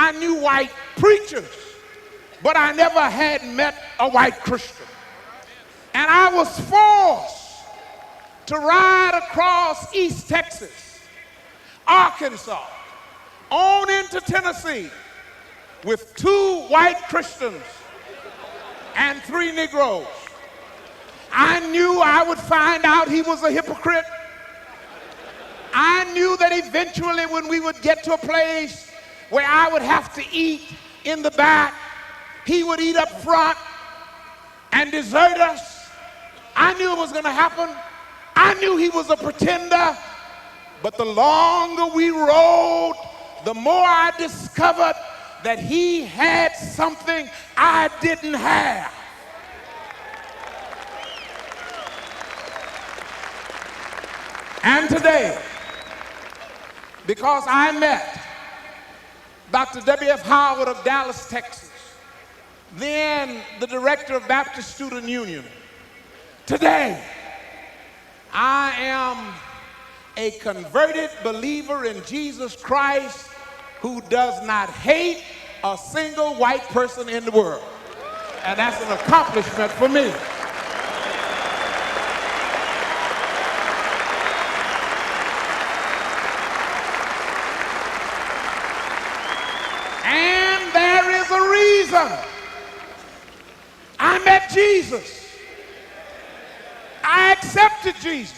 I knew white preachers, but I never had met a white Christian. And I was forced to ride across East Texas, Arkansas, on into Tennessee with 2 white Christians and 3 Negroes. I knew I would find out he was a hypocrite. I knew that eventually when we would get to a place where I would have to eat in the back, he would eat up front and desert us. I knew it was going to happen. I knew he was a pretender. But the longer we rode, the more I discovered that he had something I didn't have. And today, because I met Dr. W.F. Howard of Dallas, Texas, then the director of Baptist Student Union, today I am a converted believer in Jesus Christ who does not hate a single white person in the world. And that's an accomplishment for me. And there is a reason. I met Jesus. I accepted Jesus.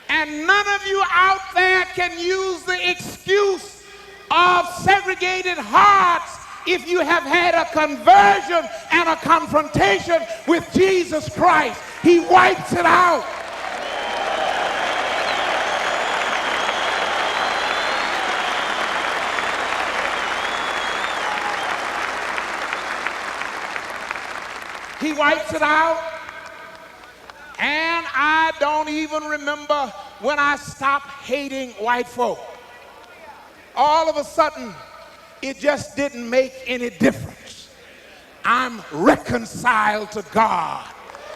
And none of you out there can use the excuse of segregated hearts if you have had a conversion and a confrontation with Jesus Christ. He wipes it out. He wipes it out. And I don't even remember when I stopped hating white folk. All of a sudden, it just didn't make any difference. I'm reconciled to God,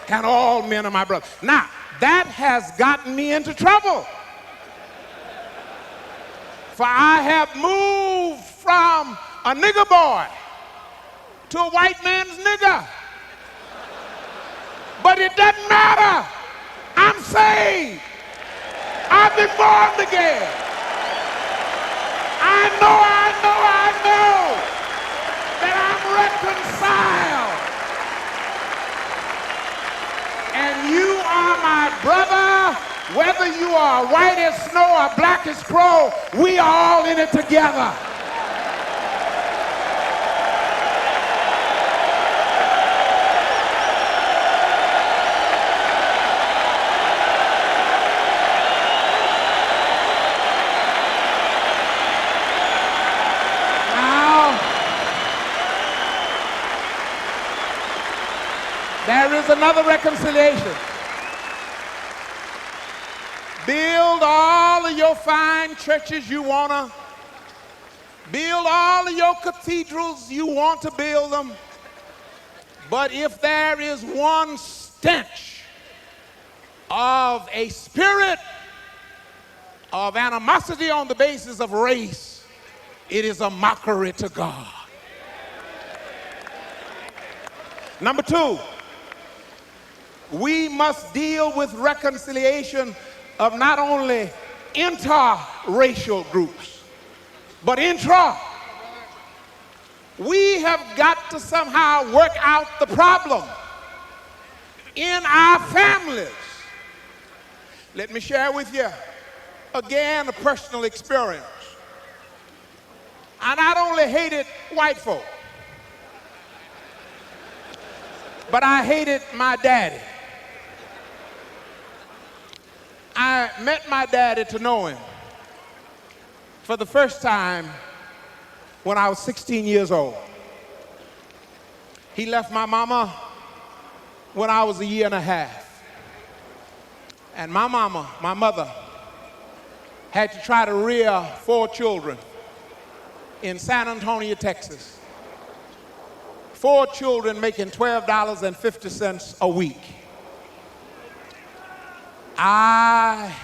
and all men are my brothers. Now, that has gotten me into trouble. For I have moved from a nigger boy to a white man's nigger. But it doesn't matter. I'm saved. I've been born again. I know that I'm reconciled. And you are my brother, whether you are white as snow or black as crow, we are all in it together. There is another reconciliation. Build all of your fine churches you want to. Build all of your cathedrals you want to build them. But if there is one stench of a spirit of animosity on the basis of race, it is a mockery to God. Number 2. We must deal with reconciliation of not only interracial groups, but intra. We have got to somehow work out the problem in our families. Let me share with you, again, a personal experience. I not only hated white folk, but I hated my daddy. I met my daddy to know him for the first time when I was 16 years old. He left my mama when I was a year and a half. And my mama, my mother, had to try to rear 4 children in San Antonio, Texas. 4 children making $12.50 a week. I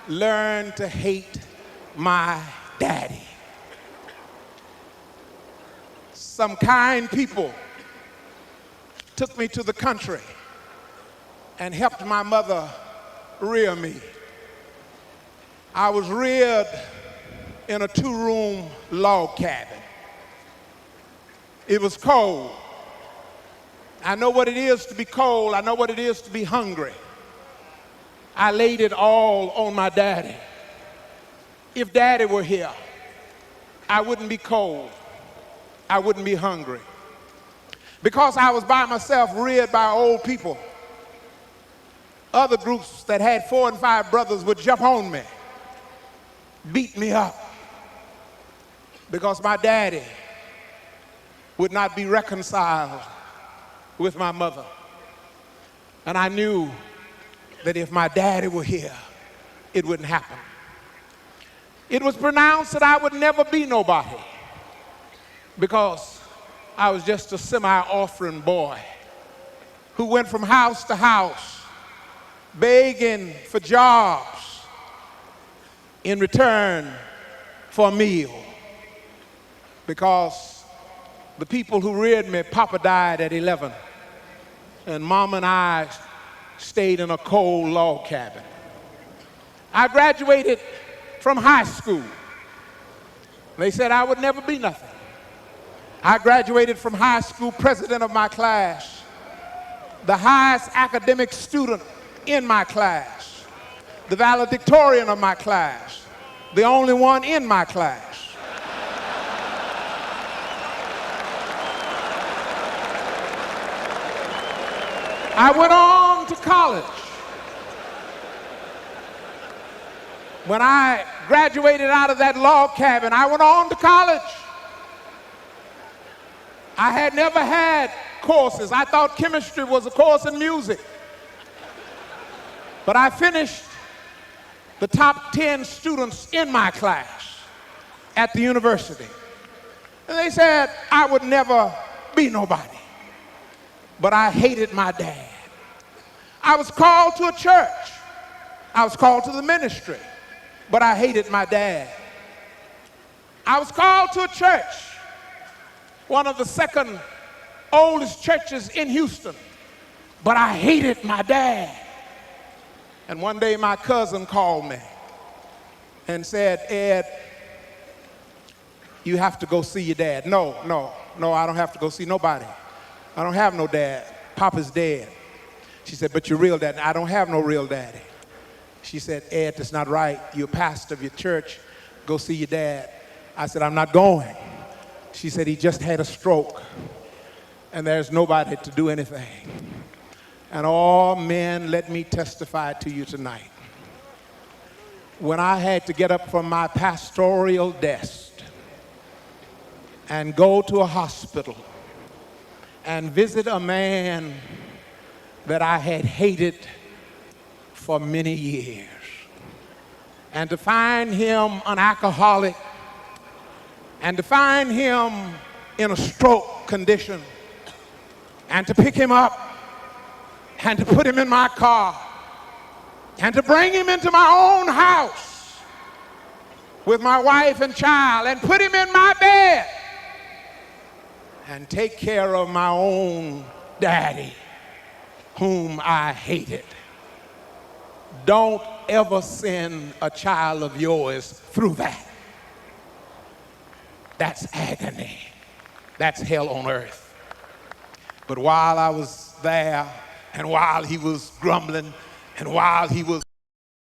learned to hate my daddy. some kind people took me to the country and helped my mother rear me. I was reared in a 2-room log cabin. It was cold. I know what it is to be cold. I know what it is to be hungry. I laid it all on my daddy. If daddy were here, I wouldn't be cold. I wouldn't be hungry. Because I was by myself, reared by old people, other groups that had 4 and 5 brothers would jump on me, beat me up, because my daddy would not be reconciled with my mother. And I knew that if my daddy were here, it wouldn't happen. It was pronounced that I would never be nobody because I was just a semi-orphan boy who went from house to house begging for jobs in return for a meal, because the people who reared me, Papa died at 11, and Mama and I stayed in a cold log cabin. I graduated from high school. They said I would never be nothing. I graduated from high school, president of my class, the highest academic student in my class, the valedictorian of my class, the only one in my class. I went on to college. When I graduated out of that log cabin, I went on to college. I had never had courses. I thought chemistry was a course in music. But I finished the top 10 students in my class at the university. And they said I would never be nobody. But I hated my dad. I was called to a church. I was called to the ministry. But I hated my dad. I was called to a church, one of the second oldest churches in Houston, but I hated my dad. And one day my cousin called me and said, Ed, you have to go see your dad. No, I don't have to go see nobody. I don't have no dad. Papa's dead. She said, but your real dad. I don't have no real daddy. She said, Ed, that's not right. You're a pastor of your church. Go see your dad. I said, I'm not going. She said, he just had a stroke, and there's nobody to do anything. And all men, let me testify to you tonight. When I had to get up from my pastoral desk and go to a hospital and visit a man that I had hated for many years, and to find him an alcoholic, and to find him in a stroke condition, and to pick him up and to put him in my car and to bring him into my own house with my wife and child and put him in my bed and take care of my own daddy whom I hated. Don't ever send a child of yours through that. That's agony. That's hell on earth. But while I was there, and while he was grumbling, and while he was